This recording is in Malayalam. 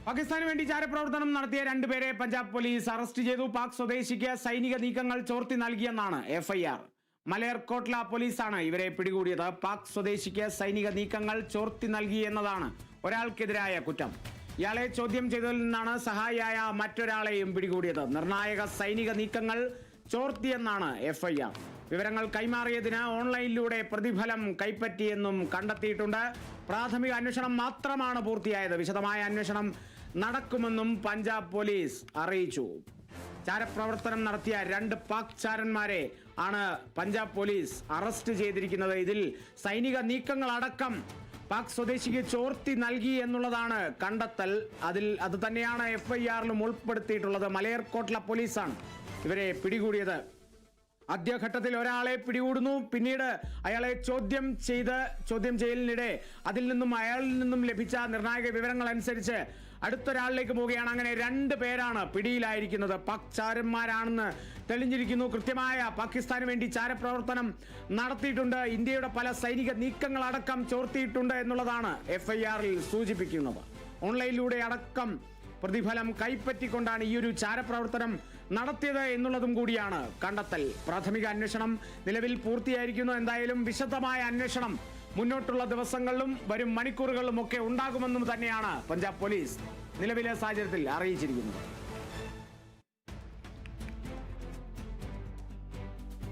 പാകിസ്ഥാന് വേണ്ടി ചാരപ്രവർത്തനം നടത്തിയ രണ്ടുപേരെ പഞ്ചാബ് പോലീസ് അറസ്റ്റ് ചെയ്തു. പാക് സ്വദേശിക്ക് സൈനിക നീക്കങ്ങൾ ചോർത്തി നൽകിയെന്നാണ് എഫ്ഐആർ. മലേർകോട്ട്ല പോലീസാണ് ഇവരെ പിടികൂടിയത്. പാക് സ്വദേശിക്ക് സൈനിക നീക്കങ്ങൾ ചോർത്തി നൽകി എന്നതാണ് ഒരാൾക്കെതിരായ കുറ്റം. ഇയാളെ ചോദ്യം ചെയ്തതിൽ നിന്നാണ് സഹായിയായ മറ്റൊരാളെയും പിടികൂടിയത്. നിർണായക സൈനിക നീക്കങ്ങൾ ചോർത്തിയെന്നാണ് എഫ്ഐആർ. വിവരങ്ങൾ കൈമാറിയതിന് ഓൺലൈനിലൂടെ പ്രതിഫലം കൈപ്പറ്റിയെന്നും കണ്ടെത്തിയിട്ടുണ്ട്. പ്രാഥമിക അന്വേഷണം മാത്രമാണ് പൂർത്തിയായത്. വിശദമായ അന്വേഷണം നടക്കുമെന്നും പഞ്ചാബ് പോലീസ് അറിയിച്ചു. ചാരപ്രവർത്തനം നടത്തിയ 2 പാക് ചാരന്മാരെ ആണ് പഞ്ചാബ് പോലീസ് അറസ്റ്റ് ചെയ്തിരിക്കുന്നത്. ഇതിൽ സൈനിക നീക്കങ്ങളടക്കം പാക് സ്വദേശിക്ക് ചോർത്തി നൽകി എന്നുള്ളതാണ് കണ്ടെത്തൽ. അത് തന്നെയാണ് എഫ്ഐആറിലും ഉൾപ്പെടുത്തിയിട്ടുള്ളത്. മലേർകോട്ട്ല പോലീസാണ് ഇവരെ പിടികൂടിയത്. ആദ്യഘട്ടത്തിൽ ഒരാളെ പിടികൂടുന്നു. പിന്നീട് അയാളെ ചോദ്യം ചെയ്യലിനിടെ അയാളിൽ നിന്നും ലഭിച്ച നിർണായക വിവരങ്ങൾ അനുസരിച്ച് അടുത്തൊരാളിലേക്ക് പോവുകയാണ്. അങ്ങനെ 2 പേരാണ് പിടിയിലായിരിക്കുന്നത്. പാക് ചാരന്മാരാണെന്ന് തെളിഞ്ഞിരിക്കുന്നു. കൃത്യമായ പാകിസ്ഥാന് വേണ്ടി ചാരപ്രവർത്തനം നടത്തിയിട്ടുണ്ട്. ഇന്ത്യയുടെ പല സൈനിക നീക്കങ്ങളടക്കം ചോർത്തിയിട്ടുണ്ട് എന്നുള്ളതാണ് എഫ്ഐആറിൽ സൂചിപ്പിക്കുന്നത്. ഓൺലൈനിലൂടെ അടക്കം പ്രതിഫലം കൈപ്പറ്റിക്കൊണ്ടാണ് ഈ ഒരു ചാരപ്രവർത്തനം നടത്തിയത് എന്നുള്ളതും കൂടിയാണ് കണ്ടെത്തൽ. പ്രാഥമിക അന്വേഷണം നിലവിൽ പൂർത്തിയായിരിക്കുന്നു. എന്തായാലും വിശദമായ അന്വേഷണം മുന്നോട്ടുള്ള ദിവസങ്ങളിലും വരും മണിക്കൂറുകളിലും ഒക്കെ ഉണ്ടാകുമെന്നും തന്നെയാണ് പഞ്ചാബ് പോലീസ് നിലവിലെ സാഹചര്യത്തിൽ അറിയിച്ചിരിക്കുന്നത്.